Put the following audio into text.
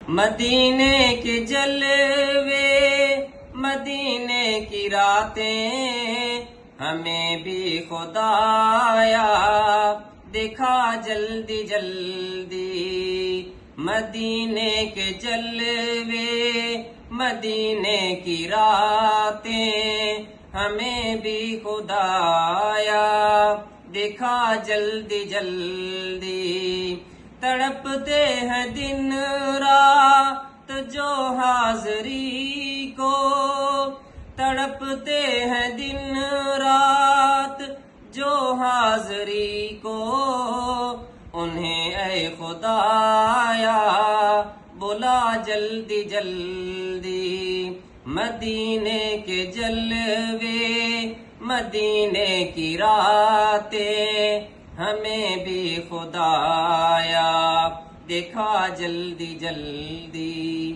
مدینے کے جلوے مدینے کی راتیں ہمیں بھی خدایا دکھا جلدی جلدی۔ مدینے کے جلوے مدینے کی راتیں ہمیں بھی خدایا دکھا جلدی جلدی۔ تڑپتے ہیں دن رات جو حاضری کو، تڑپتے ہیں دن رات جو حاضری کو، انہیں اے خدایا بلا جلدی جلدی۔ مدینے کے جلوے مدینے کی راتیں ہمیں بھی خدایا دکھا جلدی جلدی۔